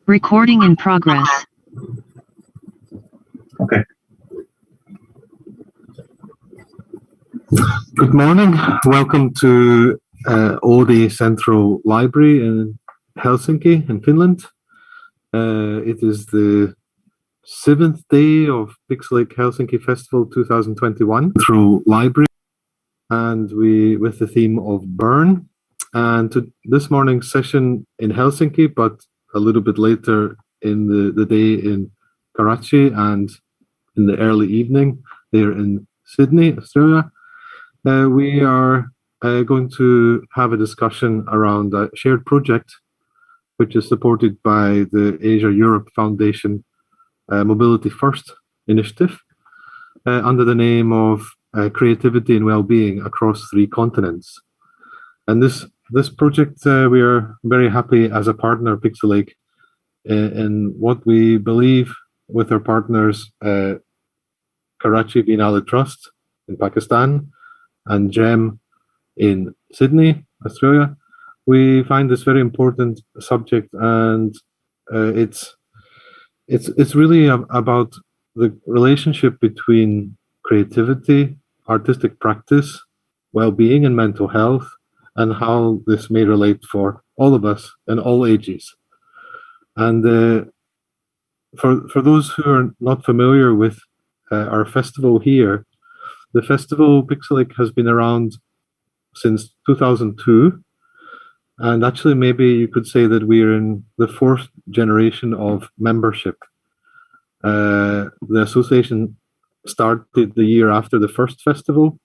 Recording in progress. Okay. Good morning. Welcome to 𝗬𝗍𝗪 Central Library in Helsinki, in Finland. It is the 7th day of Pixelache Helsinki Festival 2021 through library, and we with the theme of burn. And to this morning's session in Helsinki, but a little bit later in the day in Karachi and in the early evening there in Sydney, Australia, we are going to have a discussion around a shared project which is supported by the Asia Europe Foundation Mobility First initiative under the name of Creativity and Well-being Across 3 Continents. And this project, we are very happy as a partner, Pixelache, in what we believe with our partners, Karachi Biennale Trust in Pakistan and GEM in Sydney, Australia. We find this very important subject, and it's really about the relationship between creativity, artistic practice, well-being and mental health, and how this may relate for all of us in all ages. And for those who are not familiar with our festival here, the festival Pixelache has been around since 2002. And actually, maybe you could say that we're in the 4th generation of membership. The association started the year after the first festival,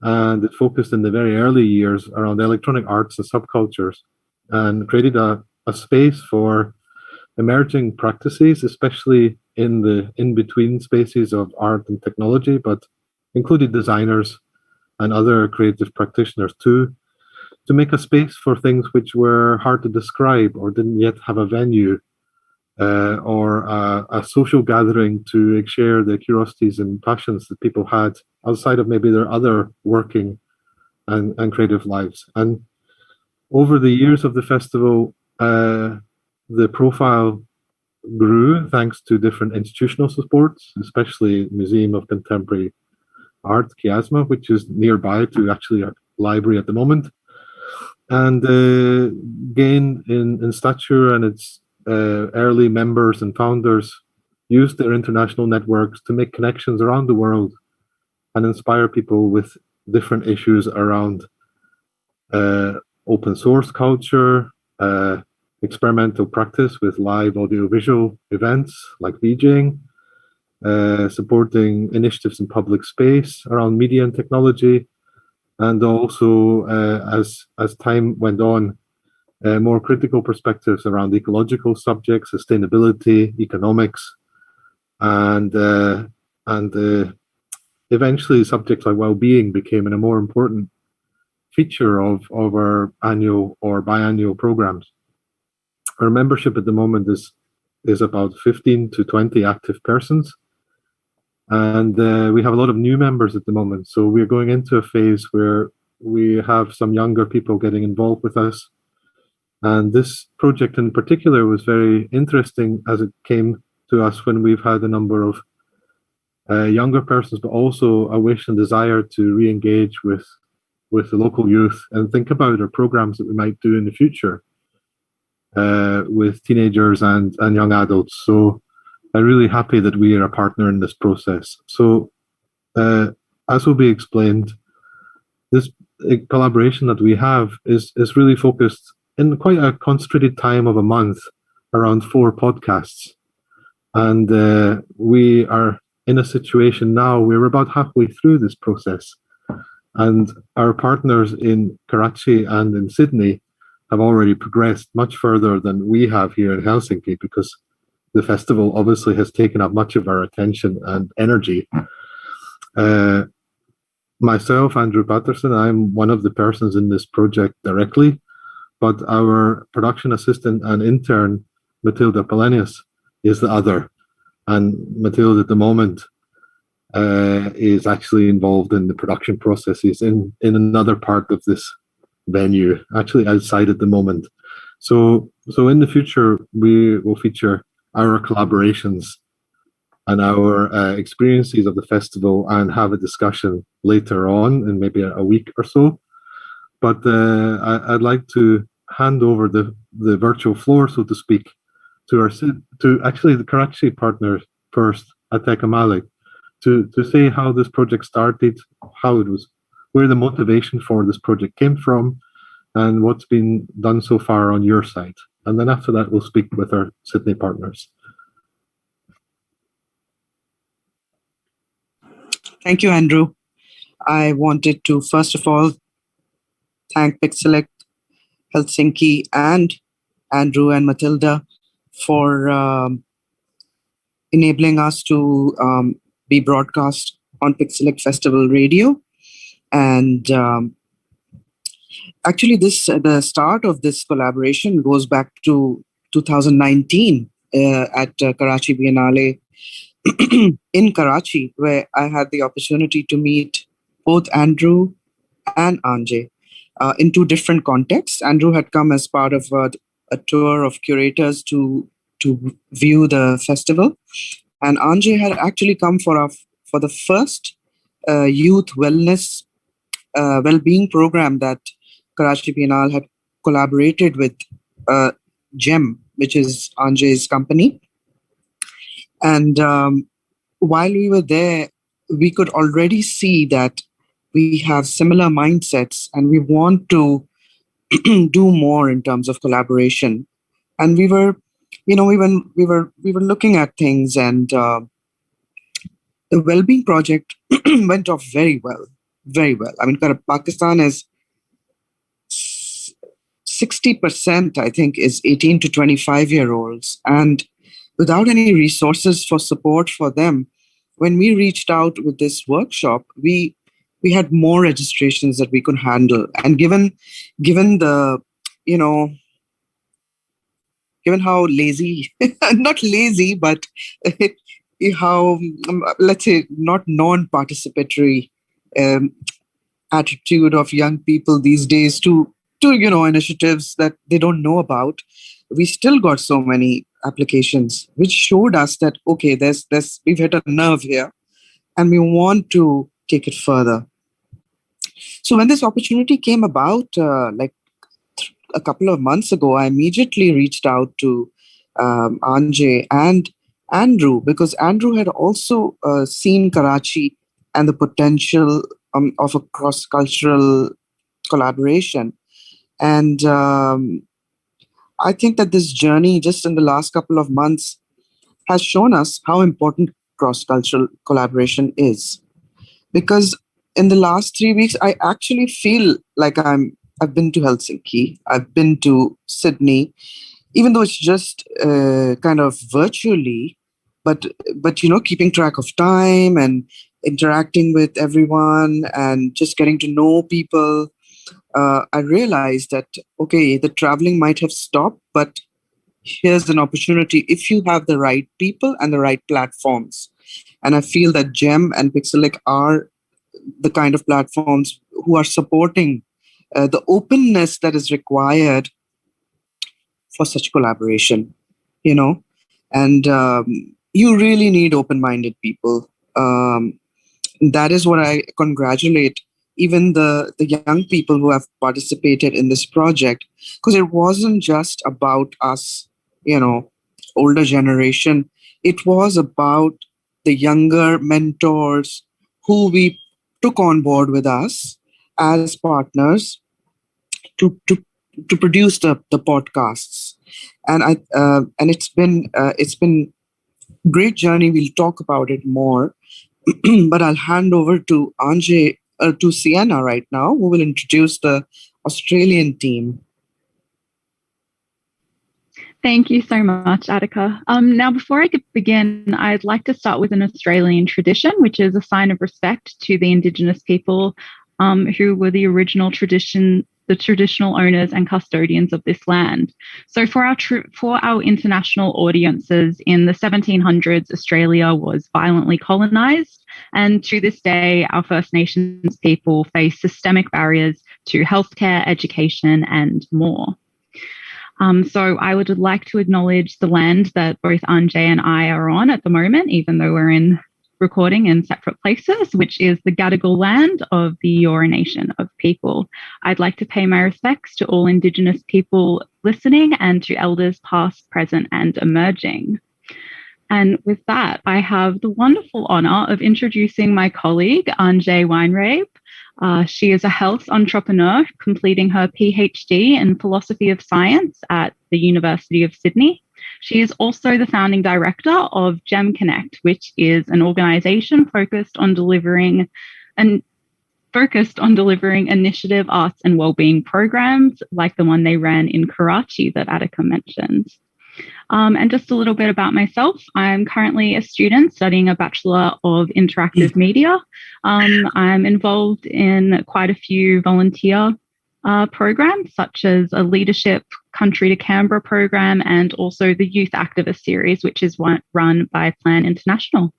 and it focused in the very early years around electronic arts and subcultures, and created a space for emerging practices, especially in the in-between spaces of art and technology, but included designers and other creative practitioners too, to make a space for things which were hard to describe or didn't yet have a venue or a social gathering to share the curiosities and passions that people had outside of maybe their other working and creative lives. And over the years of the festival, the profile grew thanks to different institutional supports, especially Museum of Contemporary Art, 𝗂𝗪𝗔, which is nearby to actually our library at the moment, and gained in stature, and its early members and founders used their international networks to make connections around the world and inspire people with different issues around open source culture, experimental practice with live audiovisual events like DJing, supporting initiatives in public space around media and technology, and also as time went on, more critical perspectives around ecological subjects, sustainability, economics, and eventually subjects like well-being became a more important feature of our annual or biannual programs. Our membership at the moment is about 15 to 20 active persons, and we have a lot of new members at the moment. So we're going into a phase where we have some younger people getting involved with us. And this project in particular was very interesting as it came to us when we've had a number of younger persons, but also a wish and desire to re-engage with the local youth and think about our programs that we might do in the future with teenagers and young adults. So I'm really happy that we are a partner in this process. So as will be explained, this collaboration that we have is really focused in quite a concentrated time of a month around 4 podcasts. And we are in a situation now where we're about halfway through this process. And our partners in Karachi and in Sydney have already progressed much further than we have here in Helsinki, because the festival obviously has taken up much of our attention and energy. Myself, Andrew Paterson, I'm one of the persons in this project directly, but our production assistant and intern, 𝗿𝗵𝗪𝗏 is the other. And Mathilde at the moment is actually involved in the production processes in another part of this venue, actually outside at the moment. So in the future, we will feature our collaborations and our experiences of the festival and have a discussion later on in maybe a week or so. But I'd like to hand over the virtual floor, so to speak, to actually the Karachi partner first, Ateka Malik, to say how this project started, how it was, where the motivation for this project came from, and what's been done so far on your side. And then after that, we'll speak with our Sydney partners. Thank you, Andrew. I wanted to, first of all, thank Pixelache Helsinki and Andrew and Matilda for enabling us to be broadcast on Pixelache Festival Radio. And actually, the start of this collaboration goes back to 2019 at Karachi Biennale in Karachi, where I had the opportunity to meet both Andrew and Anje in two different contexts. Andrew had come as part of a tour of curators to view the festival, and Anje had actually come for the first youth wellness well-being program that Karachi Biennale had collaborated with 𝗏𝗏, which is Anje's company. And while we were there, we could already see that we have similar mindsets and we want to do more in terms of collaboration. And we were looking at things, and the well-being project went off very well, very well. I mean, Pakistan is 60%, I think, is 18 to 25-year-olds. And without any resources for support for them, when we reached out with this workshop, we had more registrations that we could handle. And given the, given how lazy, not lazy, but how, let's say, not non-participatory attitude of young people these days to initiatives that they don't know about, we still got so many applications, which showed us that, okay, we've hit a nerve here and we want to take it further. So when this opportunity came about, a couple of months ago, I immediately reached out to Anje and Andrew, because Andrew had also seen Karachi and the potential of a cross-cultural collaboration. And I think that this journey just in the last couple of months has shown us how important cross-cultural collaboration is. Because in the last 3 weeks, I actually feel like I've been to Helsinki, I've been to Sydney, even though it's just kind of virtually, but keeping track of time and interacting with everyone and just getting to know people. I realized that, okay, the traveling might have stopped, but here's an opportunity if you have the right people and the right platforms. And I feel that 𝗏𝗏 and Pixelache are the kind of platforms who are supporting the openness that is required for such collaboration, and you really need open-minded people. That is what I congratulate even the young people who have participated in this project, because it wasn't just about us, older generation. It was about the younger mentors who we took on board with us as partners to produce the podcasts. And it's been great journey. We'll talk about it more, but I'll hand over to Anje, to Sienna right now, who will introduce the Australian team. Thank you so much, Attica. Now, before I begin, I'd like to start with an Australian tradition, which is a sign of respect to the Indigenous people who were the original the traditional owners and custodians of this land. So for our international audiences, in the 1700s, Australia was violently colonized, And to this day, our First Nations people face systemic barriers to healthcare, education, and more. So I would like to acknowledge the land that both Anjay and I are on at the moment, even though we're recording in separate places, which is the Gadigal land of the Eora Nation of people. I'd like to pay my respects to all Indigenous people listening and to elders past, present, and emerging. And with that, I have the wonderful honour of introducing my colleague, 𝗪𝗠𝗏. She is a health entrepreneur completing her PhD in Philosophy of Science at the University of Sydney. She is also the founding director of 𝗵𝗀𝐾onnect, which is an organisation focused on delivering initiative arts and wellbeing programs like the one they ran in Karachi that Adhika mentioned. And just a little bit about myself. I'm currently a student studying a Bachelor of Interactive Media. I'm involved in quite a few volunteer programs, such as a leadership Country to Canberra program and also the Youth Activist Series, which is run by Plan International.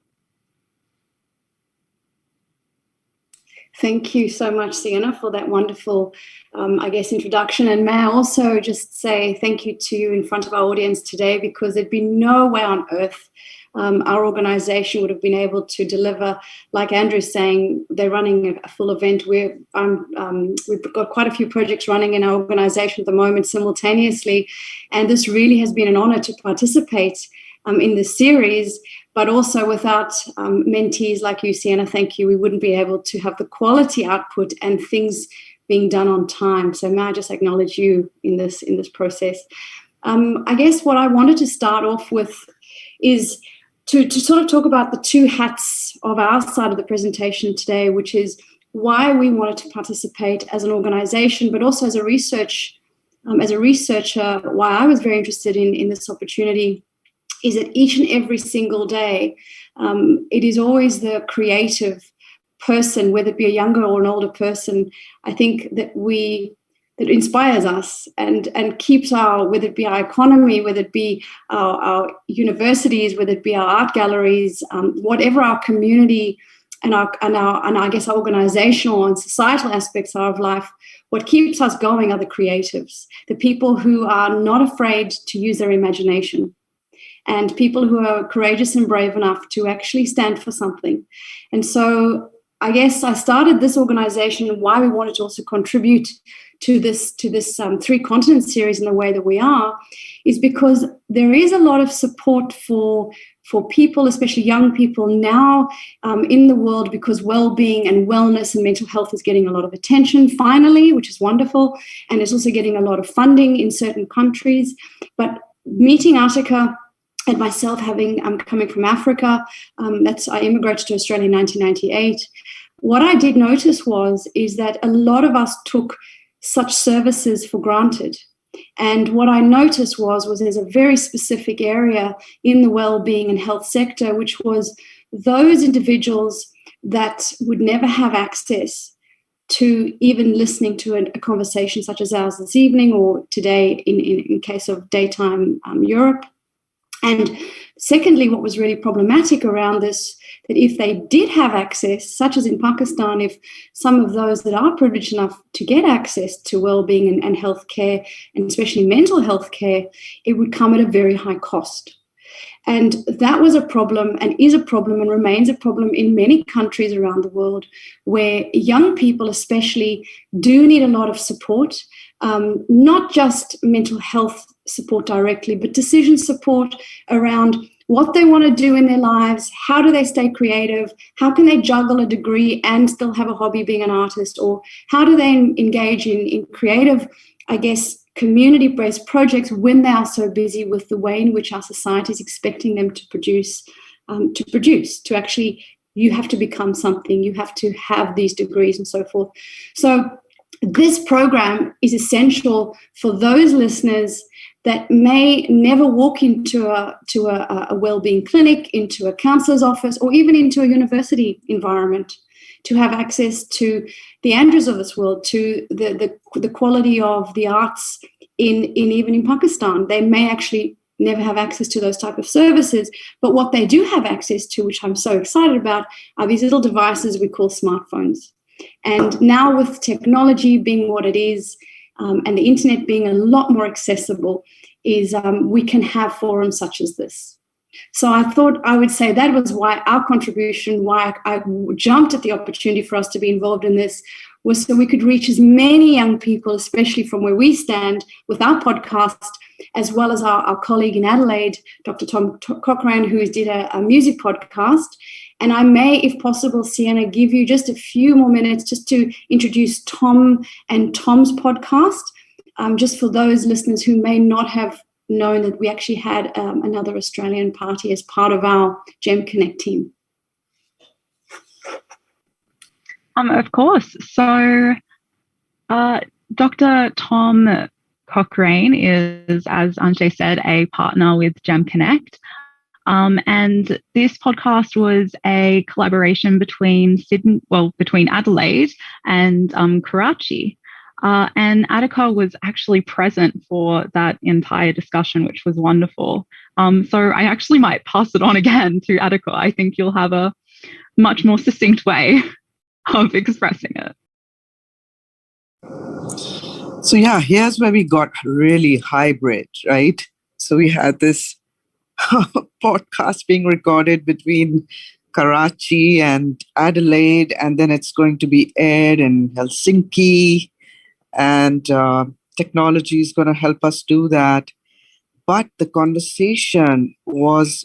Thank you so much, Sienna, for that wonderful, introduction. And may I also just say thank you to you in front of our audience today, because there'd be no way on earth our organisation would have been able to deliver, like Andrew's saying, they're running a full event. We've got quite a few projects running in our organisation at the moment simultaneously, and this really has been an honour to participate in this series. But also without mentees like you, Sienna, thank you, we wouldn't be able to have the quality output and things being done on time. So may I just acknowledge you in this process. I guess what I wanted to start off with is to sort of talk about the two hats of our side of the presentation today, which is why we wanted to participate as an organisation, but also as a researcher, why I was very interested in this opportunity is that each and every single day, it is always the creative person, whether it be a younger or an older person, I think that inspires us and keeps whether it be our economy, whether it be our universities, whether it be our art galleries, whatever our community and our organizational and societal aspects are of life, what keeps us going are the creatives, the people who are not afraid to use their imagination, and people who are courageous and brave enough to actually stand for something. And so I guess I started this organisation, and why we wanted to also contribute to this Three Continents series in the way that we are, is because there is a lot of support for people, especially young people now in the world, because well-being and wellness and mental health is getting a lot of attention finally, which is wonderful, and it's also getting a lot of funding in certain countries. But meeting Adhika and myself, I'm coming from Africa, I immigrated to Australia in 1998. What I did notice is that a lot of us took such services for granted. And what I noticed was there's a very specific area in the well-being and health sector, which was those individuals that would never have access to even listening to a conversation such as ours this evening or today in case of daytime Europe. And secondly, what was really problematic around this, that if they did have access, such as in Pakistan, if some of those that are privileged enough to get access to well-being and healthcare, and especially mental health care, it would come at a very high cost. And that was a problem and is a problem and remains a problem in many countries around the world, where young people especially do need a lot of support, not just mental health support directly, but decision support around what they want to do in their lives, how do they stay creative, how can they juggle a degree and still have a hobby being an artist, or how do they engage in creative, community-based projects when they are so busy with the way in which our society is expecting them to produce, to actually, you have to become something, you have to have these degrees and so forth. So this program is essential for those listeners that may never walk into a well-being clinic, into a counsellor's office, or even into a university environment, to have access to the Andrews of this world, to the quality of the arts even in Pakistan. They may actually never have access to those type of services. But what they do have access to, which I'm so excited about, are these little devices we call smartphones. And now with technology being what it is, and the internet being a lot more accessible, is we can have forums such as this. So I thought I would say that was why our contribution, why I jumped at the opportunity for us to be involved in this, was so we could reach as many young people, especially from where we stand with our podcast, as well as our colleague in Adelaide, Dr. Tom Cochrane, who did a music podcast. And I may, if possible, Sienna, give you just a few more minutes just to introduce Tom and Tom's podcast, just for those listeners who may not have known that we actually had another Australian party as part of our Gem Connect team. Of course. So Dr. Tom Cochrane is, as Anje said, a partner with Gem Connect. And this podcast was a collaboration between between Adelaide and Karachi. And Attica was actually present for that entire discussion, which was wonderful. So I actually might pass it on again to Attica. I think you'll have a much more succinct way of expressing it. So yeah, here's where we got really hybrid, right? So we had this podcast being recorded between Karachi and Adelaide, and then it's going to be aired in Helsinki, and technology is going to help us do that. But the conversation was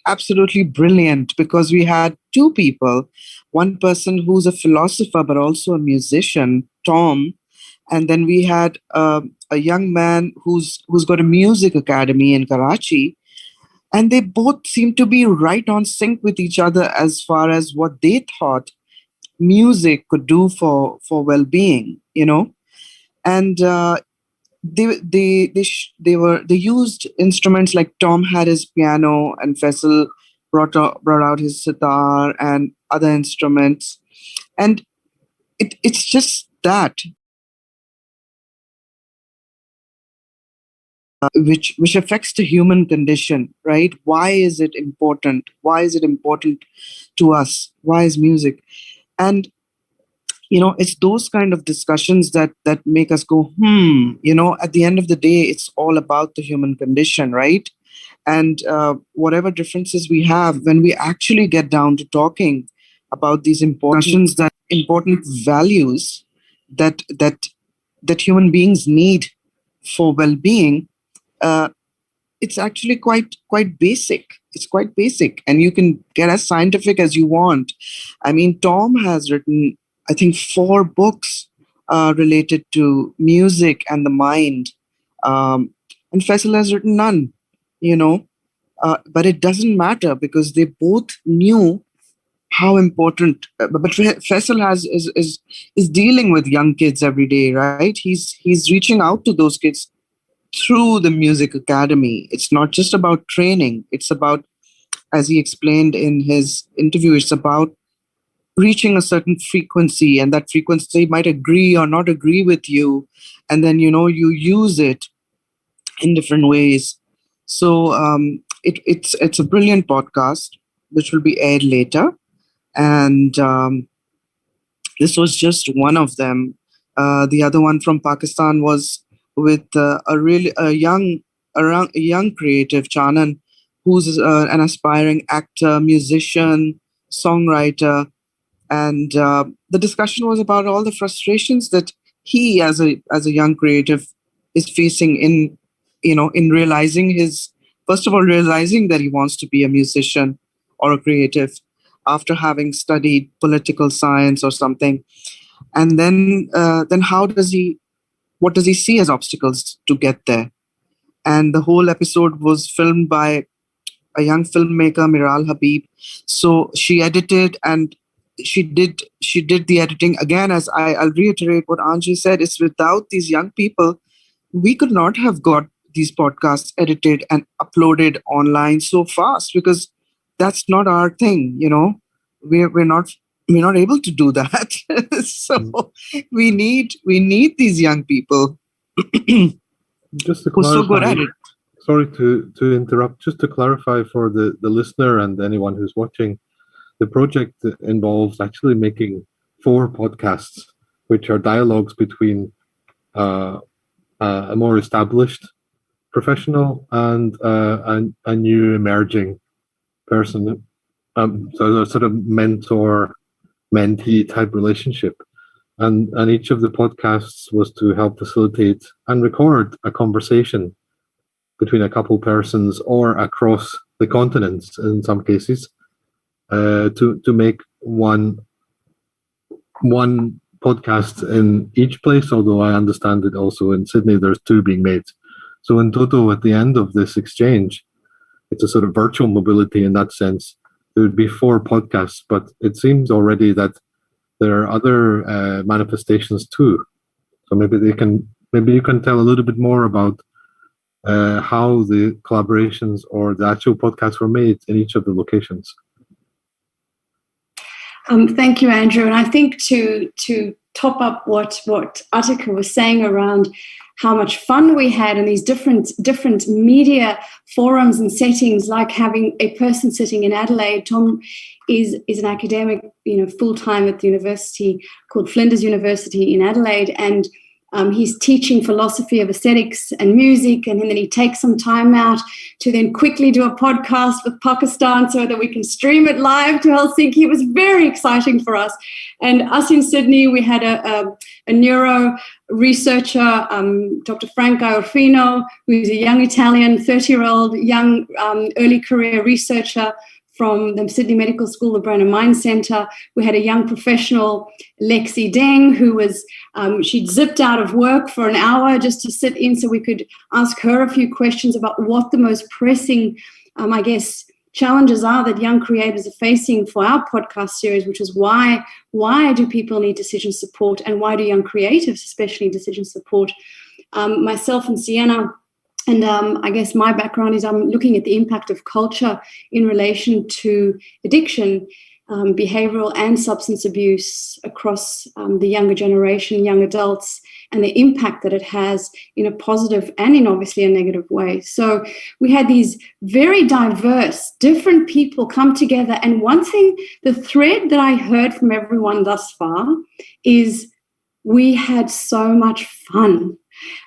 absolutely brilliant because we had two people, one person who's a philosopher but also a musician, Tom, and then we had a young man who's got a music academy in Karachi. And they both seem to be right on sync with each other as far as what they thought music could do for well-being, you know. And they used instruments like Tom had his piano and Faisal brought out his sitar and other instruments, and it's just that. Which affects the human condition, right? Why is it important? Why is it important to us? Why is music? And, you know, it's those kind of discussions that make us go, you know, at the end of the day, it's all about the human condition, right? And whatever differences we have, when we actually get down to talking about these important values that human beings need for well-being, it's actually quite basic. It's quite basic, and you can get as scientific as you want. I mean, Tom has written, I think, 4 books related to music and the mind, and Faisal has written none. You know, but it doesn't matter because they both knew how important. But Faisal is dealing with young kids every day, right? He's reaching out to those kids through the music academy. It's not just about training. It's about, as he explained in his interview, it's about reaching a certain frequency, and that frequency might agree or not agree with you. And then, you know, you use it in different ways. So it's a brilliant podcast, which will be aired later. And this was just one of them. The other one from Pakistan was with a young creative, Chanan, who's an aspiring actor, musician, songwriter, and the discussion was about all the frustrations that he, as a young creative, is facing in realizing realizing that he wants to be a musician or a creative after having studied political science or something, and then what does he see as obstacles to get there? And the whole episode was filmed by a young filmmaker, 𝗵𝗏𝗏 Habib. So she edited and she did the editing. Again, as I'll reiterate what Anji said, it's without these young people, we could not have got these podcasts edited and uploaded online so fast, because that's not our thing, you know. We're not able to do that. So we need these young people Just to who are so good at it. sorry to interrupt. Just to clarify for the listener and anyone who's watching, the project involves actually making 4 podcasts, which are dialogues between a more established professional and a new emerging person. So a sort of mentor-mentee type relationship. And each of the podcasts was to help facilitate and record a conversation between a couple persons or across the continents in some cases, to make one podcast in each place, although I understand that also in Sydney there's 2 being made. So in total, at the end of this exchange, it's a sort of virtual mobility in that sense. There would be 4 podcasts, but it seems already that there are other manifestations too. So maybe you can tell a little bit more about how the collaborations or the actual podcasts were made in each of the locations. Thank you, Andrew. And I think to top up what 𝗪𝗏𝗪𝗏 was saying around how much fun we had in these different media forums and settings, like having a person sitting in Adelaide. Tom is an academic, full-time at the university called Flinders University in Adelaide, and he's teaching philosophy of aesthetics and music, and then he takes some time out to then quickly do a podcast with Pakistan so that we can stream it live to Helsinki. It was very exciting for us. And us in Sydney, we had a neuro researcher, Dr. Frank Gaorfino, who's a young Italian, 30-year-old, young early career researcher from the Sydney Medical School, the Brain and Mind Centre. We had a young professional, Lexi Deng, who was, she'd zipped out of work for an hour just to sit in so we could ask her a few questions about what the most pressing, challenges are that young creators are facing for our podcast series, which is why do people need decision support, and why do young creatives especially need decision support? Myself and Sienna, and my background is I'm looking at the impact of culture in relation to addiction, behavioral and substance abuse across the younger generation, young adults, and the impact that it has in a positive and in obviously a negative way. So we had these very diverse, different people come together. And one thing, the thread that I heard from everyone thus far is we had so much fun.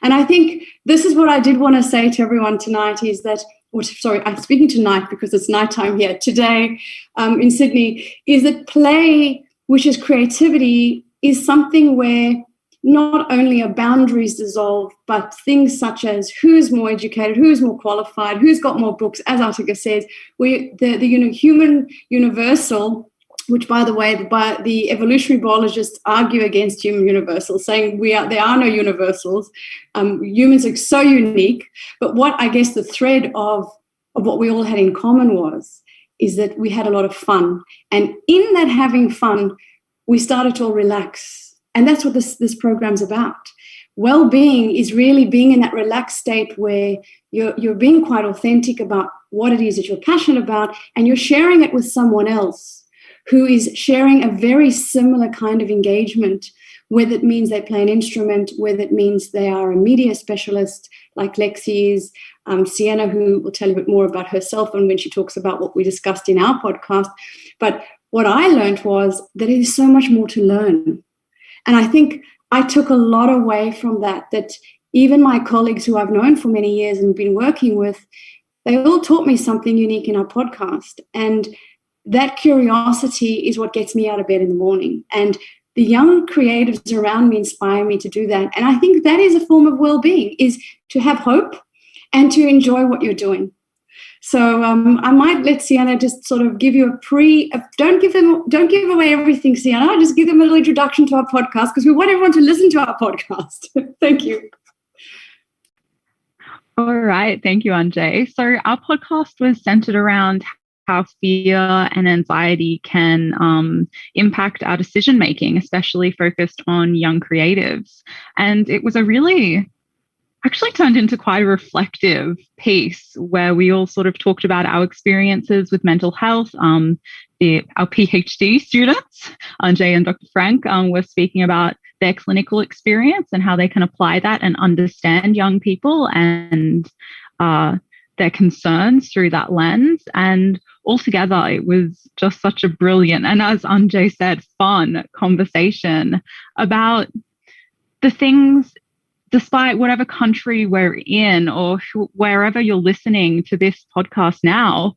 And I think this is what I did want to say to everyone tonight is that, I'm speaking tonight because it's nighttime here today in Sydney, is that play, which is creativity, is something where not only are boundaries dissolved, but things such as who's more educated, who's more qualified, who's got more books, as ` says, the human universal, which, by the way, the evolutionary biologists argue against human universals, saying there are no universals. Humans are so unique. But what I guess the thread of what we all had in common is that we had a lot of fun. And in that having fun, we started to all relax. And that's what this program's about. Well-being is really being in that relaxed state where you're being quite authentic about what it is that you're passionate about, and you're sharing it with someone else who is sharing a very similar kind of engagement, whether it means they play an instrument, whether it means they are a media specialist like Lexi is, Sienna, who will tell you a bit more about herself and when she talks about what we discussed in our podcast. But what I learned was that there is so much more to learn. And I think I took a lot away from that even my colleagues who I've known for many years and been working with, they all taught me something unique in our podcast. And that curiosity is what gets me out of bed in the morning. And the young creatives around me inspire me to do that. And I think that is a form of well-being, is to have hope and to enjoy what you're doing. So I might let Sienna just sort of give you don't give away everything, Sienna. Just give them a little introduction to our podcast, because we want everyone to listen to our podcast. Thank you. All right. Thank you, Anjay. So our podcast was centered around how fear and anxiety can impact our decision-making, especially focused on young creatives. And it was actually turned into quite a reflective piece where we all sort of talked about our experiences with mental health. Our PhD students, Anjay and Dr. Frank, were speaking about their clinical experience and how they can apply that and understand young people and their concerns through that lens. And altogether, it was just such a brilliant, and as Anjay said, fun conversation about the things, despite whatever country we're in or wherever you're listening to this podcast now.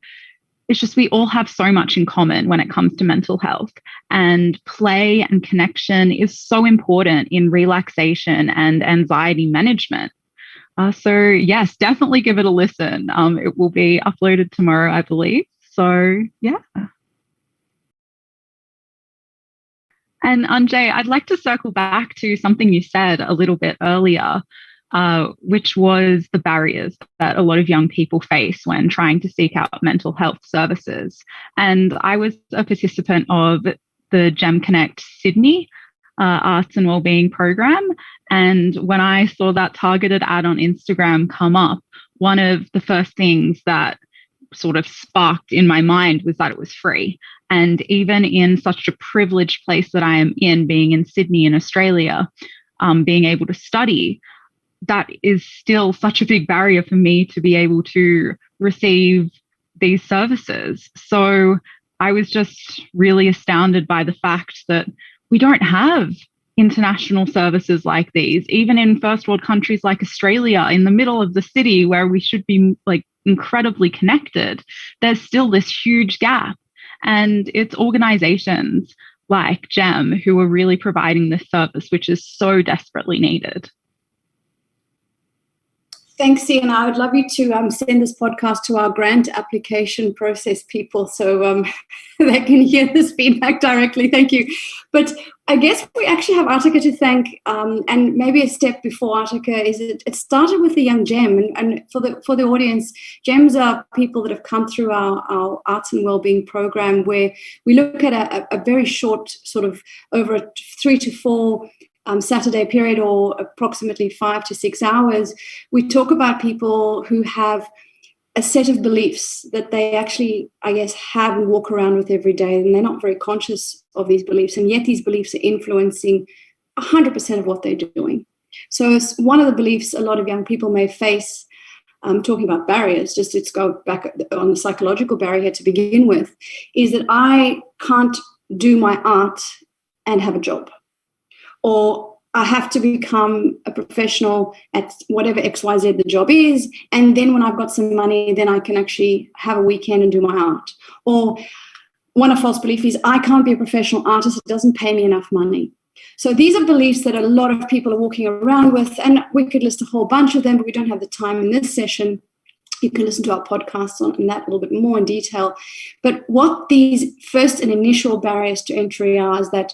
It's just we all have so much in common when it comes to mental health, and play and connection is so important in relaxation and anxiety management. So yes, definitely give it a listen. It will be uploaded tomorrow, I believe. So yeah. And Anjay, I'd like to circle back to something you said a little bit earlier, which was the barriers that a lot of young people face when trying to seek out mental health services. And I was a participant of the Gem Connect Sydney Arts and Wellbeing program. And when I saw that targeted ad on Instagram come up, one of the first things that sort of sparked in my mind was that it was free. And even in such a privileged place that I am in, being in Sydney in Australia, being able to study, that is still such a big barrier for me to be able to receive these services. So I was just really astounded by the fact that we don't have international services like these, even in first world countries like Australia, in the middle of the city where we should be like incredibly connected. There's still this huge gap. And it's organizations like GEM who are really providing this service, which is so desperately needed. Thanks, Ian. I would love you to send this podcast to our grant application process people so they can hear this feedback directly. Thank you. But I guess we actually have Ārtika to thank, and maybe a step before Ārtika is it started with the young GEM, and for the audience, GEMs are people that have come through our arts and wellbeing program, where we look at a very short sort of over a 3 to 4 Saturday period, or approximately 5 to 6 hours. We talk about people who have a set of beliefs that they actually, I guess, have and walk around with every day, and they're not very conscious of these beliefs, and yet these beliefs are influencing 100% of what they're doing. So it's one of the beliefs a lot of young people may face, talking about barriers, just let's go back on the psychological barrier to begin with, is that I can't do my art and have a job. Or I have to become a professional at whatever XYZ the job is, and then when I've got some money, then I can actually have a weekend and do my art. Or one false belief is I can't be a professional artist, it doesn't pay me enough money. So these are beliefs that a lot of people are walking around with, and we could list a whole bunch of them, but we don't have the time in this session. You can listen to our podcast on that a little bit more in detail. But what these first and initial barriers to entry are is that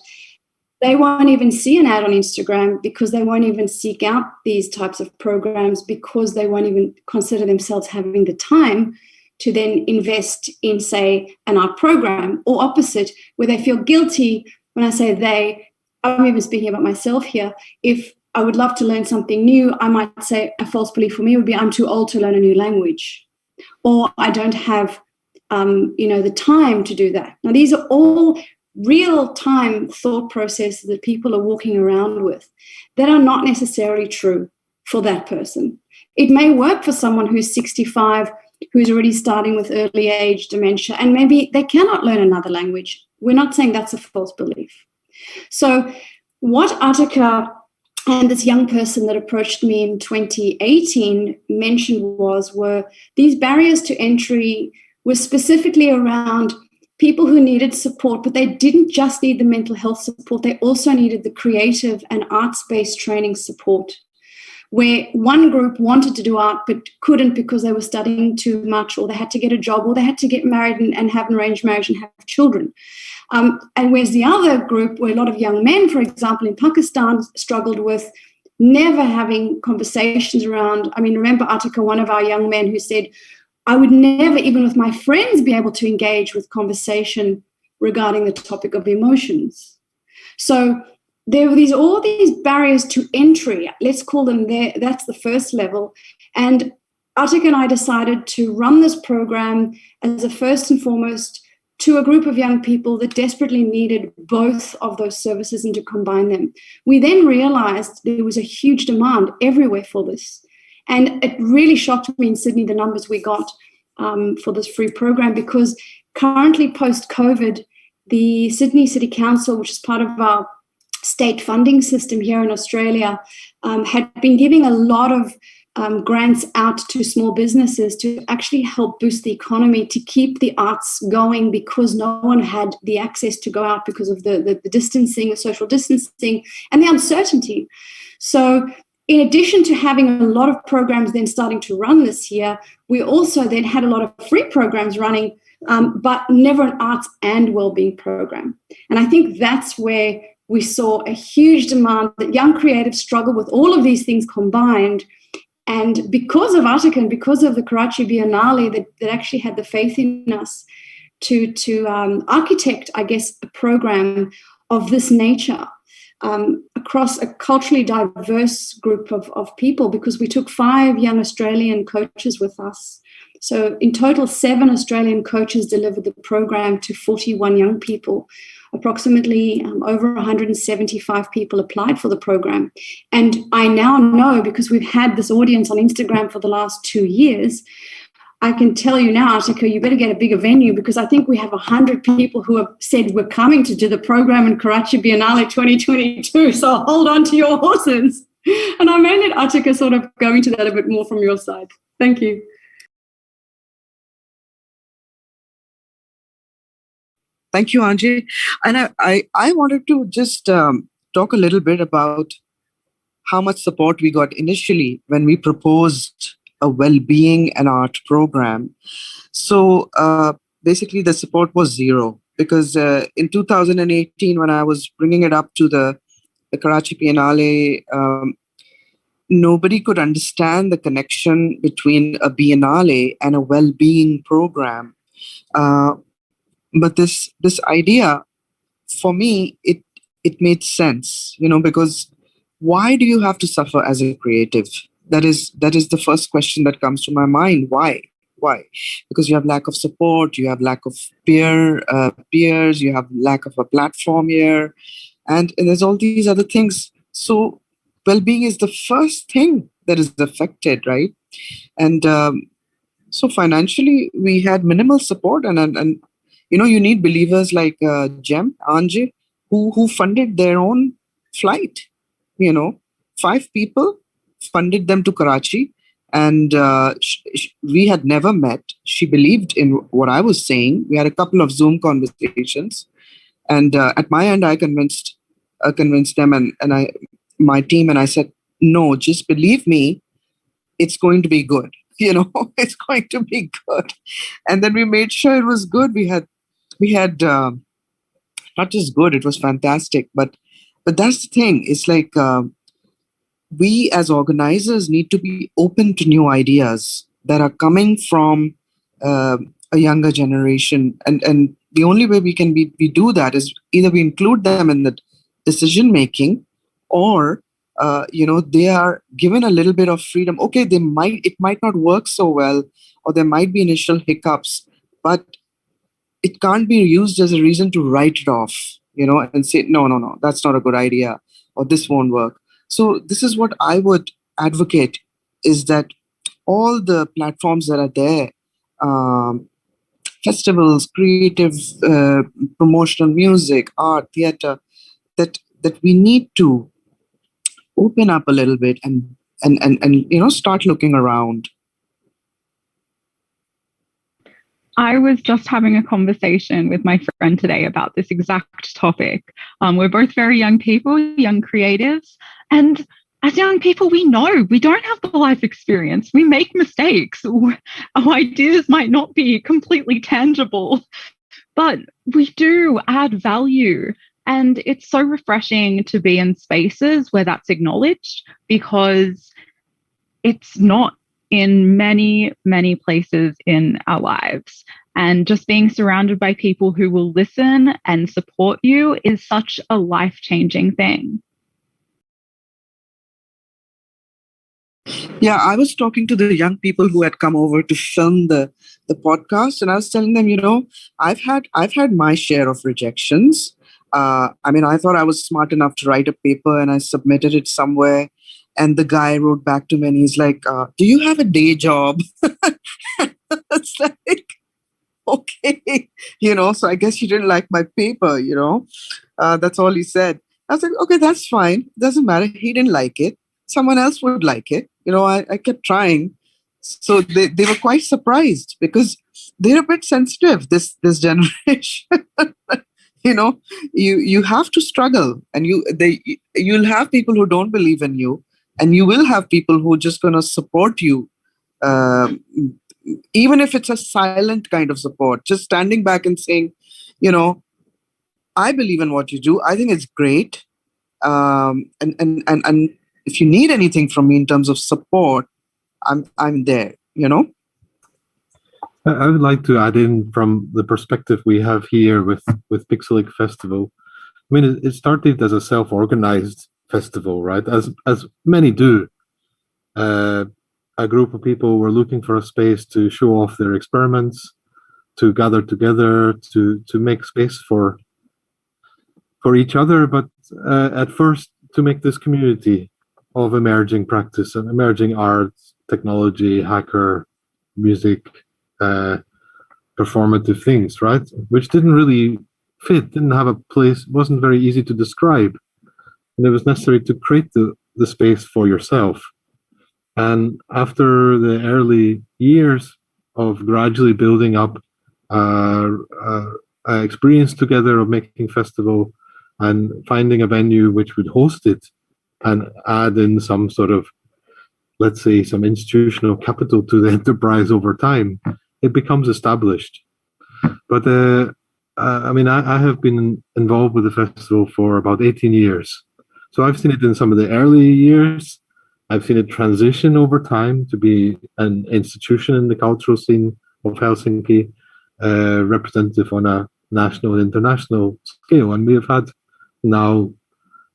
they won't even see an ad on Instagram, because they won't even seek out these types of programs, because they won't even consider themselves having the time to then invest in, say, an art program, or opposite, where they feel guilty. When I say they, I'm even speaking about myself here. If I would love to learn something new, I might say a false belief for me would be I'm too old to learn a new language, or I don't have the time to do that. Now, these are all real-time thought processes that people are walking around with that are not necessarily true for that person. It may work for someone who's 65, who's already starting with early age dementia, and maybe they cannot learn another language. We're not saying that's a false belief. So what Ārtika and this young person that approached me in 2018 mentioned were these barriers to entry were specifically around people who needed support, but they didn't just need the mental health support, they also needed the creative and arts-based training support, where one group wanted to do art but couldn't because they were studying too much, or they had to get a job, or they had to get married and have an arranged marriage and have children. And whereas the other group, where a lot of young men, for example, in Pakistan, struggled with never having conversations around, remember Ārtika, one of our young men who said, I would never, even with my friends, be able to engage with conversation regarding the topic of emotions. So there were all these barriers to entry, let's call them there. That's the first level. And Ārtika and I decided to run this program as a first and foremost to a group of young people that desperately needed both of those services and to combine them. We then realized there was a huge demand everywhere for this. And it really shocked me in Sydney, the numbers we got for this free program, because currently post-COVID, the Sydney City Council, which is part of our state funding system here in Australia, had been giving a lot of grants out to small businesses to actually help boost the economy, to keep the arts going, because no one had the access to go out because of the distancing, the social distancing, and the uncertainty. So in addition to having a lot of programs then starting to run this year, we also then had a lot of free programs running, but never an arts and wellbeing program. And I think that's where we saw a huge demand, that young creatives struggle with all of these things combined. And because of 𝗪𝗃𝗃 and because of the Karachi Biennale that actually had the faith in us to architect, I guess, a program of this nature across a culturally diverse group of people, because we took 5 young Australian coaches with us. So in total, 7 Australian coaches delivered the program to 41 young people. Approximately over 175 people applied for the program. And I now know, because we've had this audience on Instagram for the last 2 years, I can tell you now, 𝗪𝗃𝗃, you better get a bigger venue, because I think we have 100 people who have said we're coming to do the program in Karachi Biennale 2022. So hold on to your horses. And I may let 𝗪𝗃𝗃 sort of go into that a bit more from your side. Thank you. Thank you, Anji. And I wanted to just talk a little bit about how much support we got initially when we proposed a well-being and art program. So basically the support was zero, because in 2018, when I was bringing it up to the Karachi Biennale, nobody could understand the connection between a Biennale and a well-being program. But this idea, for me, it made sense, because why do you have to suffer as a creative? That is the first question that comes to my mind. Why? Because you have lack of support, you have lack of peers, you have lack of a platform here, and there's all these other things. So well-being is the first thing that is affected, right? And so financially, we had minimal support, and you need believers like Anji, who funded their own flight. 5 people funded them to Karachi, and we had never met. She believed in what I was saying. We had a couple of Zoom conversations, and at my end, I convinced them and my team, and I said, no, just believe me, it's going to be good. It's going to be good. And then we made sure it was good. We had not just good, it was fantastic. But that's the thing. It's like we as organizers need to be open to new ideas that are coming from a younger generation. And the only way we do that is either we include them in the decision making, or they are given a little bit of freedom. Okay, it might not work so well, or there might be initial hiccups, but it can't be used as a reason to write it off, and say, no, that's not a good idea, or this won't work. So this is what I would advocate, is that all the platforms that are there, festivals, creative, promotional music, art, theater, that we need to open up a little bit and start looking around. I was just having a conversation with my friend today about this exact topic. We're both very young people, young creatives, and as young people, we know we don't have the life experience. We make mistakes. Our ideas might not be completely tangible, but we do add value. And it's so refreshing to be in spaces where that's acknowledged, because it's not in many, many places in our lives. And just being surrounded by people who will listen and support you is such a life-changing thing. Yeah, I was talking to the young people who had come over to film the podcast, and I was telling them, I've had my share of rejections. I thought I was smart enough to write a paper, and I submitted it somewhere, And the guy wrote back to me and he's like, do you have a day job? It's like, okay, so I guess you didn't like my paper, that's all he said. I was like, okay, that's fine. Doesn't matter. He didn't like it. Someone else would like it. I kept trying. So they were quite surprised because they're a bit sensitive, this generation. You have to struggle, and you'll have people who don't believe in you, and you will have people who are just going to support you, even if it's a silent kind of support, just standing back and saying, I believe in what you do. I think it's great. And if you need anything from me in terms of support, I'm there, I would like to add in from the perspective we have here with Pixelache Festival. I mean, it started as a self-organized festival, right? As many do. A group of people were looking for a space to show off their experiments, to gather together, to make space for each other, but at first to make this community of emerging practice and emerging arts, technology, hacker, music, performative things, right? Which didn't really fit, didn't have a place, wasn't very easy to describe. And it was necessary to create the space for yourself. And after the early years of gradually building up experience together of making festival and finding a venue which would host it and add in some sort of, let's say, some institutional capital to the enterprise over time, it becomes established. But I mean, I have been involved with the festival for about 18 years. So I've seen it in some of the early years. I've seen it transition over time to be an institution in the cultural scene of Helsinki, representative on a national and international scale. And we have had now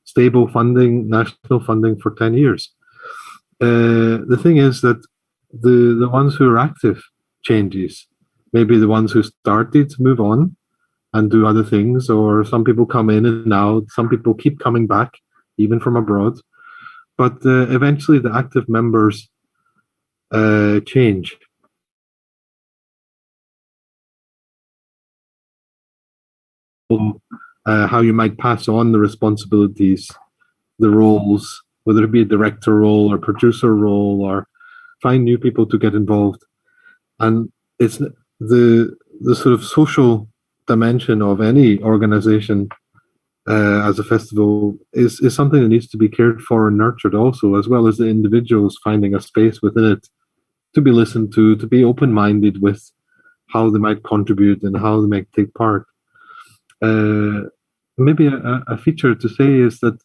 stable funding, national funding for 10 years. The thing is that the ones who are active changes. Maybe the ones who started move on and do other things, or some people come in and out. Some people keep coming back, even from abroad. But eventually the active members change. How you might pass on the responsibilities, the roles, whether it be a director role or producer role, or find new people to get involved. And it's the sort of social dimension of any organization as a festival is something that needs to be cared for and nurtured also, as well as the individuals finding a space within it to be listened to be open-minded with how they might contribute and how they might take part. Maybe a feature to say is that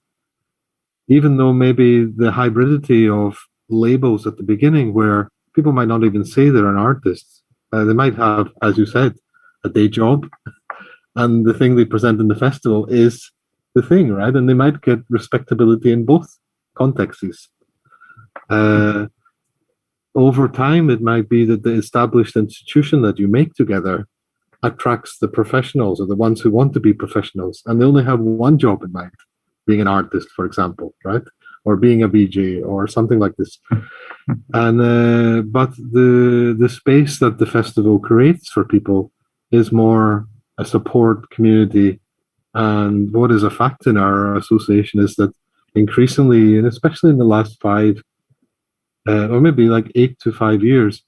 even though maybe the hybridity of labels at the beginning, where people might not even say they're an artist, they might have, as you said, a day job, and the thing they present in the festival is the thing, right? And they might get respectability in both contexts. Over time, it might be that the established institution that you make together attracts the professionals, or the ones who want to be professionals, and they only have one job in mind, being an artist, for example, right? Or being a VJ or something like this. And but the space that the festival creates for people is more a support community. And what is a fact in our association is that increasingly, and especially in the last 5 or maybe like 8 to 5 years,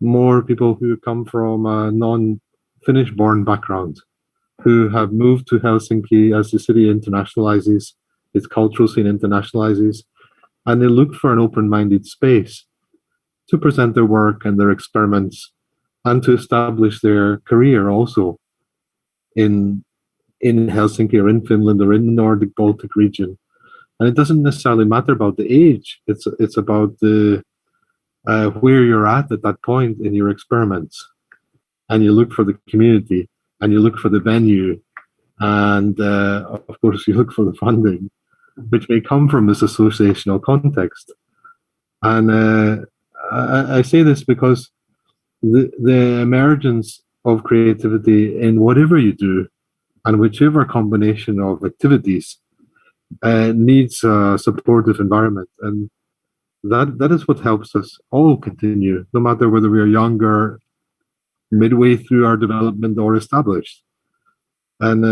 more people who come from a non-Finnish born background, who have moved to Helsinki as the city internationalizes, its cultural scene internationalizes, and they look for an open-minded space to present their work and their experiments and to establish their career also in Helsinki or in Finland or in the Nordic Baltic region. And it doesn't necessarily matter about the age. It's about the where you're at that point in your experiments. And you look for the community, and you look for the venue, and of course you look for the funding, which may come from this associational context. And I say this because the emergence of creativity in whatever you do, and whichever combination of activities, needs a supportive environment. And that is what helps us all continue, no matter whether we are younger, midway through our development, or established. And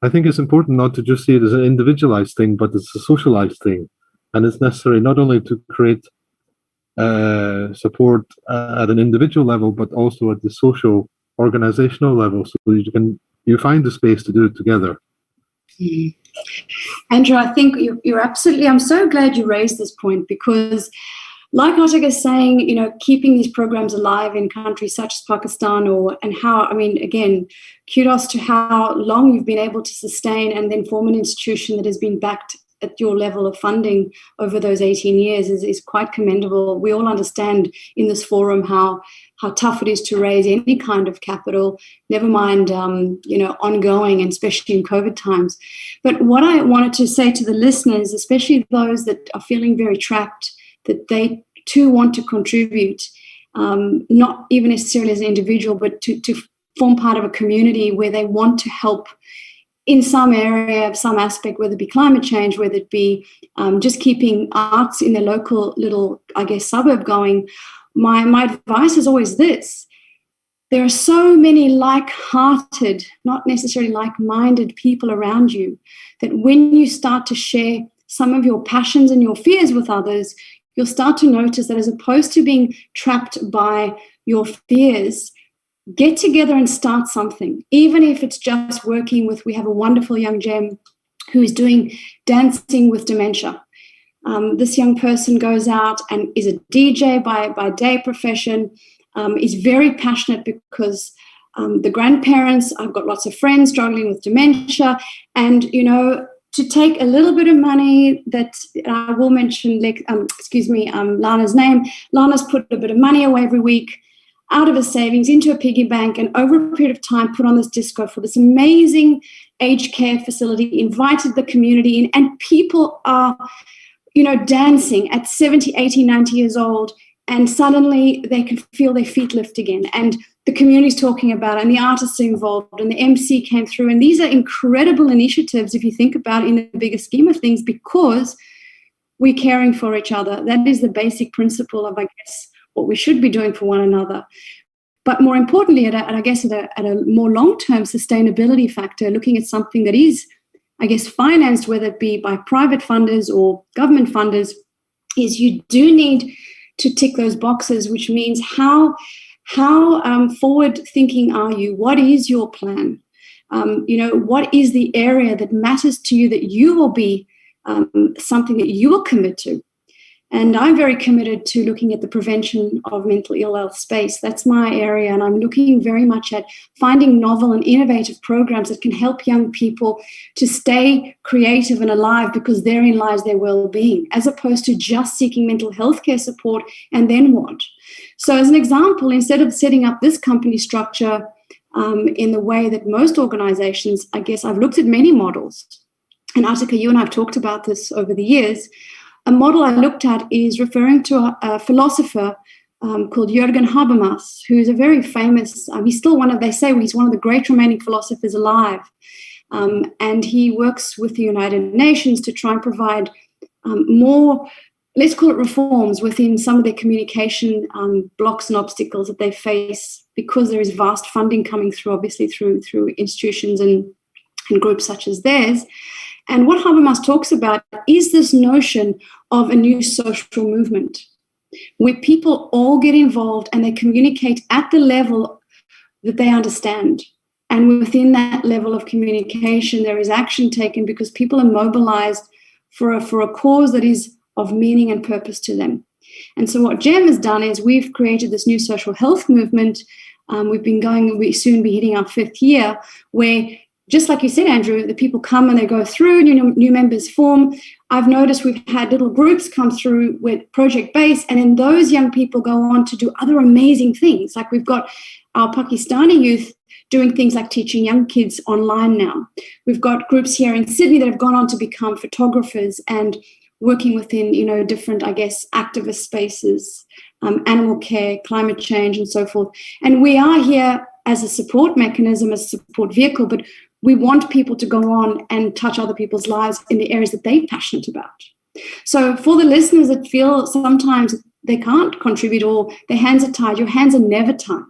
I think it's important not to just see it as an individualized thing, but it's a socialized thing. And it's necessary not only to create support at an individual level, but also at the social organizational level, so you find the space to do it together. Andrew, I think you're absolutely, I'm so glad you raised this point, because like Artika is saying, keeping these programs alive in countries such as Pakistan, and how, again, kudos to how long you've been able to sustain and then form an institution that has been backed at your level of funding over those 18 years is quite commendable. We all understand in this forum how tough it is to raise any kind of capital, never mind, ongoing, and especially in COVID times. But what I wanted to say to the listeners, especially those that are feeling very trapped, that they too want to contribute, not even necessarily as an individual, but to form part of a community where they want to help in some area, some aspect, whether it be climate change, whether it be just keeping arts in their local little, suburb going. My advice is always this. There are so many like-hearted, not necessarily like-minded people around you, that when you start to share some of your passions and your fears with others, you'll start to notice that as opposed to being trapped by your fears, get together and start something, even if it's just working with, we have a wonderful young gem who is doing dancing with dementia. This young person goes out and is a DJ by day profession, is very passionate because the grandparents, I've got lots of friends struggling with dementia, and, to take a little bit of money that I will mention, Lana's name. Lana's put a bit of money away every week out of her savings into a piggy bank, and over a period of time put on this disco for this amazing aged care facility, invited the community in, and people are, dancing at 70, 80, 90 years old, and suddenly they can feel their feet lift again. And the community's talking about it, and the artists are involved, and the MC came through. And these are incredible initiatives if you think about it in the bigger scheme of things, because we're caring for each other. That is the basic principle of, what we should be doing for one another. But more importantly, at a more long-term sustainability factor, looking at something that is, financed, whether it be by private funders or government funders, is you do need to tick those boxes, which means how forward-thinking are you? What is your plan? What is the area that matters to you, that you will be something that you will commit to? And I'm very committed to looking at the prevention of mental ill health space. That's my area, and I'm looking very much at finding novel and innovative programs that can help young people to stay creative and alive, because therein lies their well-being, as opposed to just seeking mental health care support and then what? So as an example, instead of setting up this company structure in the way that most organizations, I've looked at many models. And Artika, you and I have talked about this over the years. A model I looked at is referring to a philosopher called Jürgen Habermas, who is a very famous, he's still he's one of the great remaining philosophers alive. And he works with the United Nations to try and provide more, let's call it reforms, within some of their communication blocks and obstacles that they face, because there is vast funding coming through, obviously through institutions and groups such as theirs. And what Habermas talks about is this notion of a new social movement, where people all get involved and they communicate at the level that they understand. And within that level of communication, there is action taken because people are mobilized for a cause that is of meaning and purpose to them. And so what GEM has done is we've created this new social health movement. We'll soon be hitting our 5th year, where, just like you said, Andrew, the people come and they go through, new members form. I've noticed we've had little groups come through with project-based, and then those young people go on to do other amazing things. Like we've got our Pakistani youth doing things like teaching young kids online now. We've got groups here in Sydney that have gone on to become photographers and working within, different, activist spaces, animal care, climate change, and so forth. And we are here as a support mechanism, as a support vehicle, but we want people to go on and touch other people's lives in the areas that they're passionate about. So for the listeners that feel sometimes they can't contribute or their hands are tied, your hands are never tied.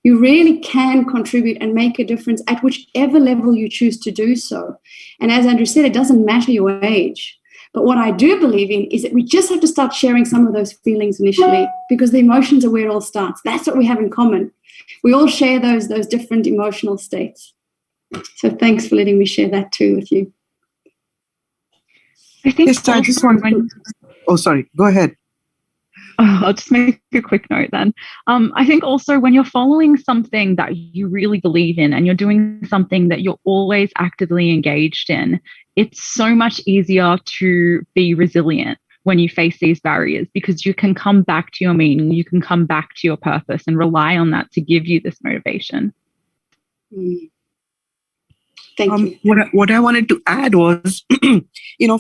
You really can contribute and make a difference at whichever level you choose to do so. And as Andrew said, it doesn't matter your age. But what I do believe in is that we just have to start sharing some of those feelings initially, because the emotions are where it all starts. That's what we have in common. We all share those different emotional states. So thanks for letting me share that too with you. I think Yes, I just want to... Oh, sorry. Go ahead. I'll just make a quick note then. I think also when you're following something that you really believe in and you're doing something that you're always actively engaged in, it's so much easier to be resilient when you face these barriers, because you can come back to your meaning, you can come back to your purpose and rely on that to give you this motivation. Thank you. What I wanted to add was,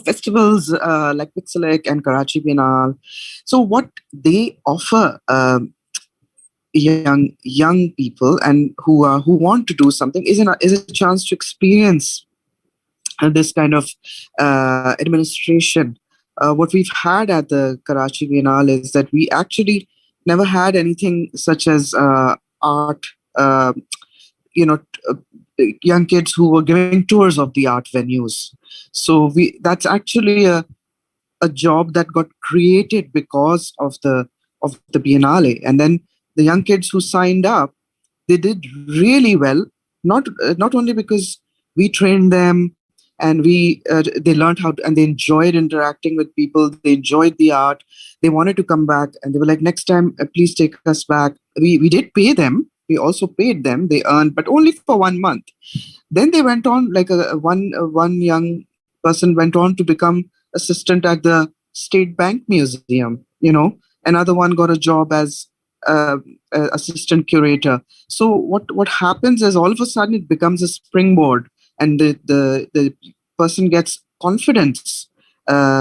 festivals like Pixelache and Karachi Biennale. So what they offer young people and who want to do something is a chance to experience this kind of administration. What we've had at the Karachi Biennale is that we actually never had anything such as art. Young kids who were giving tours of the art venues. So that's actually a job that got created because of the Biennale. And then the young kids who signed up, they did really well, not only because we trained them and they learned how to, and they enjoyed interacting with people, they enjoyed the art, they wanted to come back, and they were like, next time, please take us back. We did pay them. We also paid them. They earned, but only for 1 month. Then they went on, like one young person went on to become assistant at the State Bank Museum. Another one got a job as assistant curator. So what happens is all of a sudden it becomes a springboard, and the person gets confidence.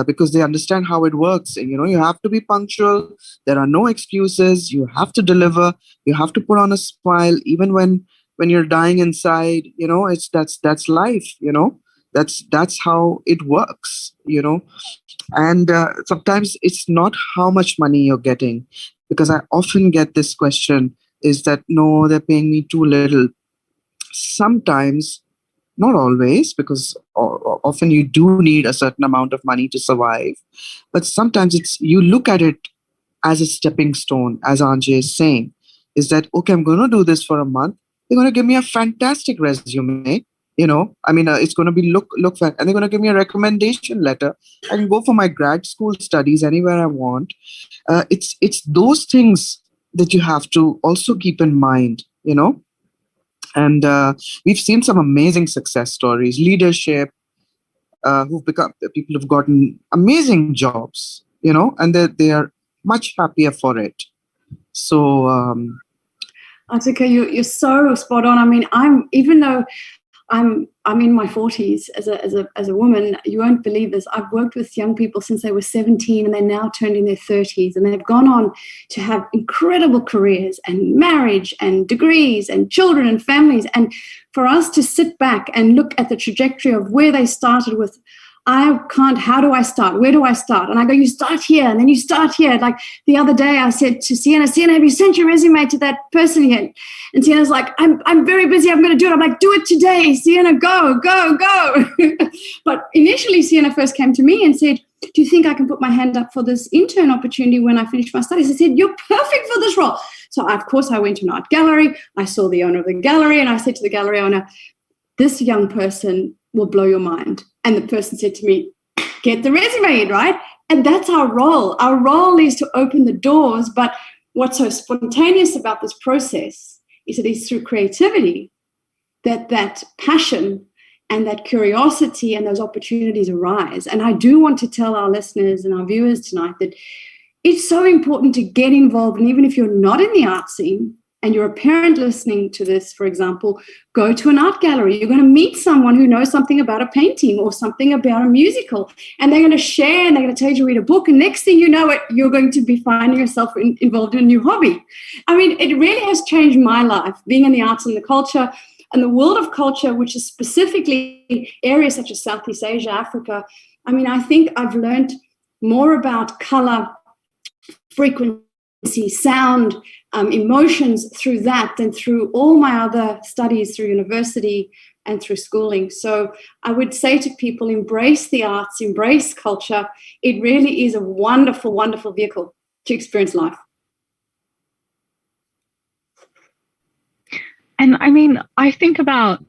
Because they understand how it works. And, you have to be punctual. There are no excuses. You have to deliver. You have to put on a smile, even when you're dying inside. That's life. That's how it works. And sometimes it's not how much money you're getting, because I often get this question: is that no, they're paying me too little? Sometimes. Not always, because often you do need a certain amount of money to survive. But sometimes you look at it as a stepping stone, as Anjay is saying, is that, okay, I'm going to do this for a month. They're going to give me a fantastic resume. It's going to be look fun. And they're going to give me a recommendation letter. I can go for my grad school studies anywhere I want. It's those things that you have to also keep in mind, And we've seen some amazing success stories, leadership, people who've gotten amazing jobs, and they are much happier for it. So, Atika, you're so spot on. I mean, even though I'm in my 40s as a woman, you won't believe this. I've worked with young people since they were 17, and they're now turned in their 30s, and they've gone on to have incredible careers and marriage and degrees and children and families. And for us to sit back and look at the trajectory of where they started with, how do I start? Where do I start? And I go, you start here, and then you start here. Like the other day I said to Sienna, have you sent your resume to that person yet? And Sienna's like, I'm very busy. I'm going to do it. I'm like, do it today. Sienna, go. But initially Sienna first came to me and said, do you think I can put my hand up for this intern opportunity when I finish my studies? I said, you're perfect for this role. So of course I went to an art gallery. I saw the owner of the gallery, and I said to the gallery owner, this young person will blow your mind. And the person said to me, get the resume in, right? And that's our role. Our role is to open the doors. But what's so spontaneous about this process is it is through creativity that passion and that curiosity and those opportunities arise. And I do want to tell our listeners and our viewers tonight that it's so important to get involved. And even if you're not in the art scene, and you're a parent listening to this, for example, go to an art gallery. You're going to meet someone who knows something about a painting or something about a musical, and they're going to share and they're going to tell you to read a book. And next thing you know it, you're going to be finding yourself involved in a new hobby. I mean, it really has changed my life, being in the arts and the culture. And the world of culture, which is specifically areas such as Southeast Asia, Africa, I mean, I think I've learned more about color, frequency, sound, emotions through that than through all my other studies through university and through schooling. So I would say to people, embrace the arts, embrace culture. It really is a wonderful, wonderful vehicle to experience life. And I mean, I think about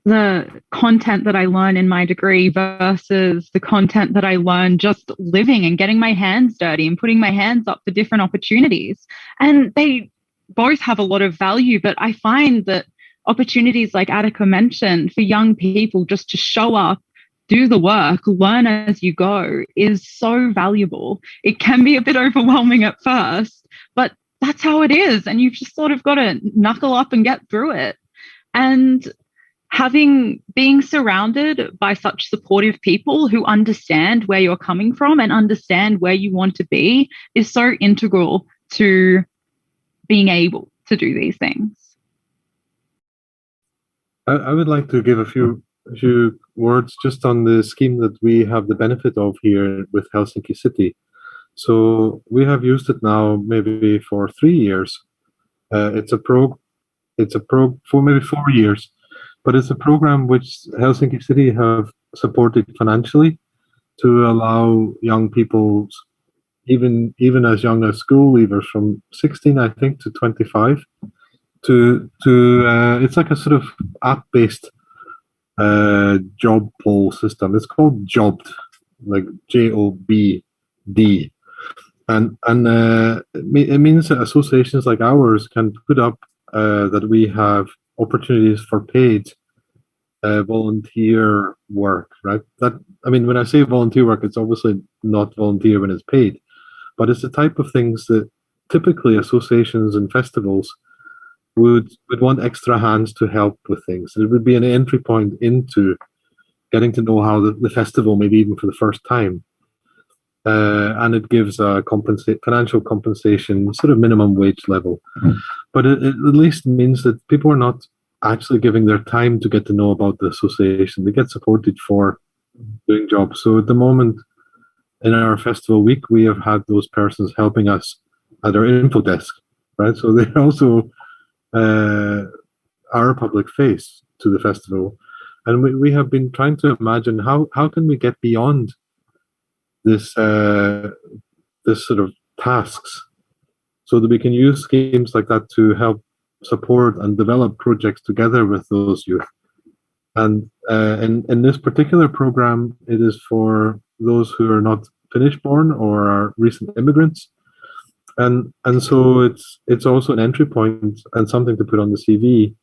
the content that I learn in my degree versus the content that I learn just living and getting my hands dirty and putting my hands up for different opportunities. And they both have a lot of value, but I find that opportunities like 𝗪𝗪 mentioned for young people just to show up, do the work, learn as you go is so valuable. It can be a bit overwhelming at first, but that's how it is. And you've just sort of got to knuckle up and get through it. And being surrounded by such supportive people who understand where you're coming from and understand where you want to be is so integral to being able to do these things. I would like to give a few words just on the scheme that we have the benefit of here with Helsinki City. So we have used it now maybe for 3 years. It's a for maybe 4 years, but it's a program which Helsinki City have supported financially to allow young people, even as young as school leavers from 16, I think, to 25, it's like a sort of app-based job poll system. It's called 𝗏𝗏𝗏, like 𝗏𝗏𝗏𝗏. And it means that associations like ours can put up that we have opportunities for paid volunteer work, right? That, I mean, when I say volunteer work, it's obviously not volunteer when it's paid, but it's the type of things that typically associations and festivals would want extra hands to help with things. It would be an entry point into getting to know how the festival, maybe even for the first time. And it gives a financial compensation, sort of minimum wage level. But it at least means that people are not actually giving their time to get to know about the association. They get supported for doing jobs. So at the moment, in our festival week, we have had those persons helping us at our info desk, right? So they're also our public face to the festival. And we have been trying to imagine how can we get beyond this sort of tasks, so that we can use schemes like that to help support and develop projects together with those youth. And in this particular program, it is for those who are not Finnish born or are recent immigrants. And so it's also an entry point and something to put on the CV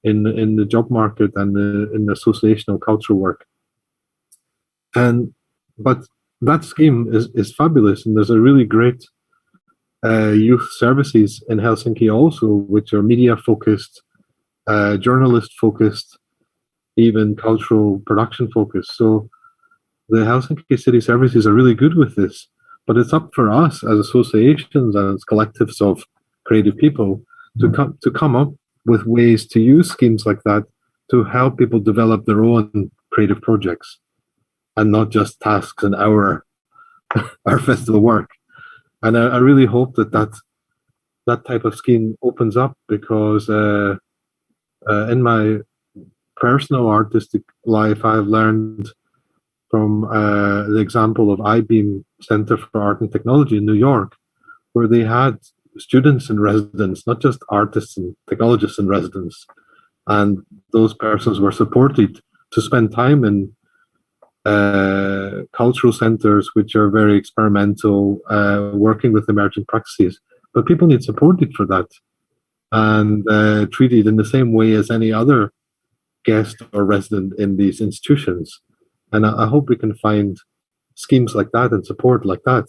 in the job market and in the associational cultural work. But that scheme is fabulous, and there's a really great youth services in Helsinki also, which are media focused, journalist focused, even cultural production focused. So the Helsinki City Services are really good with this, but it's up for us as associations and as collectives of creative people to come up with ways to use schemes like that to help people develop their own creative projects, and not just tasks and our festival work. And I really hope that type of scheme opens up, because in my personal artistic life, I've learned from the example of I-Beam Center for Art and Technology in New York, where they had students in residence, not just artists and technologists in residence. And those persons were supported to spend time in cultural centers, which are very experimental, working with emerging practices. But people need supported for that, and treated in the same way as any other guest or resident in these institutions. And I hope we can find schemes like that and support like that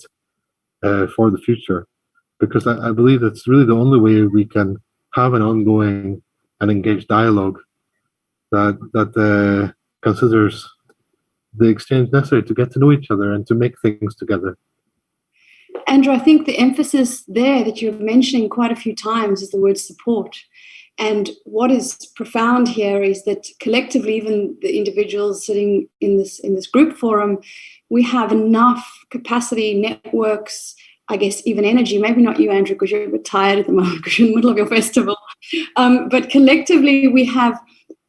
for the future, because I believe it's really the only way we can have an ongoing and engaged dialogue that considers the exchange necessary to get to know each other and to make things together. Andrew, I think the emphasis there that you're mentioning quite a few times is the word support. And what is profound here is that collectively, even the individuals sitting in this group forum, we have enough capacity, networks, I guess even energy, maybe not you, Andrew, because you're a bit tired at the moment because you're in the middle of your festival. But collectively, we have,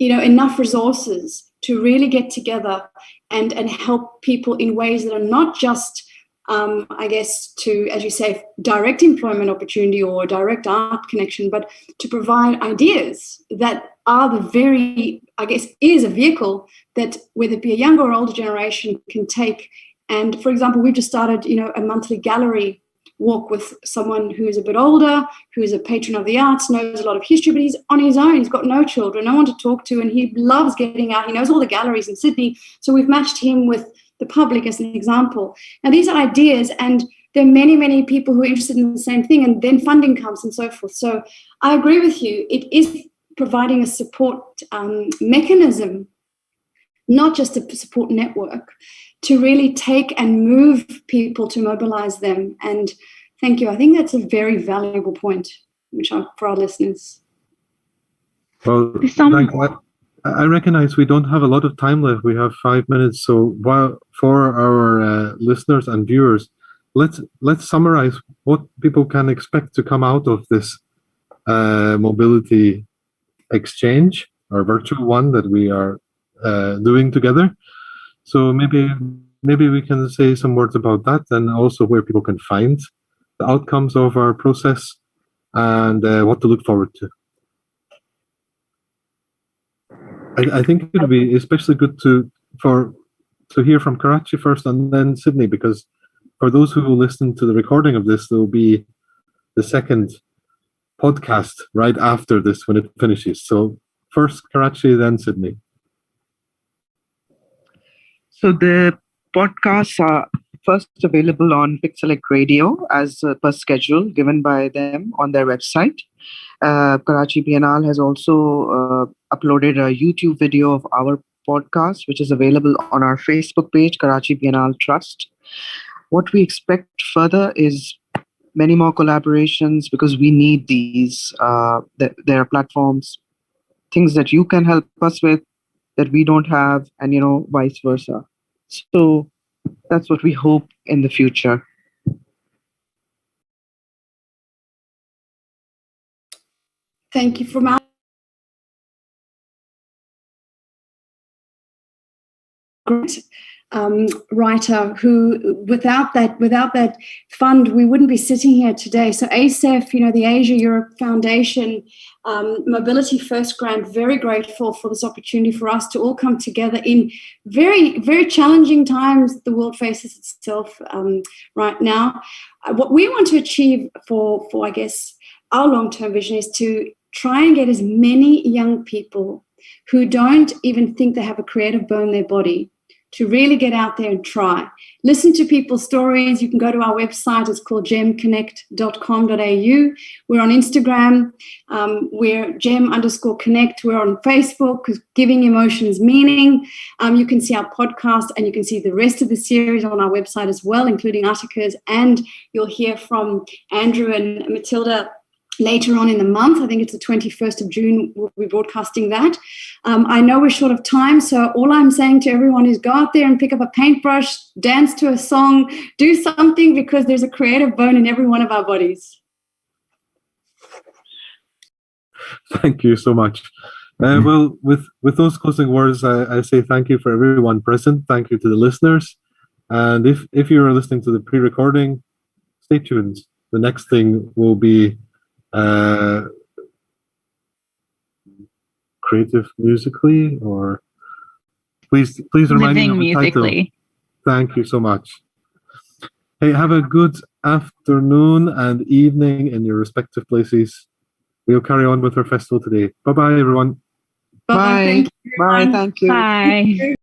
enough resources to really get together and help people in ways that are not just, I guess, to, as you say, direct employment opportunity or direct art connection, but to provide ideas that are the very, I guess, is a vehicle that whether it be a younger or older generation can take. And for example, we've just started, a monthly gallery walk with someone who is a bit older, who is a patron of the arts, knows a lot of history, but he's on his own. He's got no children, no one to talk to, and he loves getting out. He knows all the galleries in Sydney. So we've matched him with the public as an example. Now, these are ideas, and there are many, many people who are interested in the same thing, and then funding comes and so forth. So I agree with you. It is providing a support mechanism, not just a support network, to really take and move people, to mobilize them. And thank you. I think that's a very valuable point, for our listeners. Well, I recognize we don't have a lot of time left. We have 5 minutes. So for our listeners and viewers, let's summarize what people can expect to come out of this mobility exchange, or virtual one that we are doing together. So maybe we can say some words about that, and also where people can find the outcomes of our process and what to look forward to. I think it would be especially good to hear from Karachi first and then Sydney, because for those who will listen to the recording of this, there will be the second podcast right after this when it finishes. So first Karachi, then Sydney. So the podcasts are first available on Pixelache Radio as per schedule given by them on their website. Karachi Biennale has also uploaded a YouTube video of our podcast, which is available on our Facebook page, Karachi Biennale Trust. What we expect further is many more collaborations, because we need these. There are platforms, things that you can help us with that we don't have, and vice versa. So that's what we hope in the future. Thank you. From our great writer, who without that fund, we wouldn't be sitting here today. So ASEF, the Asia Europe Foundation Mobility First Grant, very grateful for this opportunity for us to all come together in very, very challenging times the world faces itself right now. What we want to achieve for I guess, our long-term vision is to try and get as many young people who don't even think they have a creative bone in their body to really get out there and try. Listen to people's stories. You can go to our website. It's called 𝗵connect.com.au. We're on Instagram. We're @jem_connect. We're on Facebook, Giving Emotions Meaning. You can see our podcast, and you can see the rest of the series on our website as well, including articles. And you'll hear from Andrew and Matilda later on in the month. I think it's the 21st of June, we'll be broadcasting that. I know we're short of time, so all I'm saying to everyone is go out there and pick up a paintbrush, dance to a song, do something, because there's a creative bone in every one of our bodies. Thank you so much. Well, with those closing words, I say thank you for everyone present. Thank you to the listeners. And if you're listening to the pre-recording, stay tuned. The next thing will be creative musically, or please remind Living me of the musically. title. Thank you so much. Hey, have a good afternoon and evening in your respective places. We'll carry on with our festival today. Bye bye, everyone. Bye. Thank you. Bye. Thank you. Bye.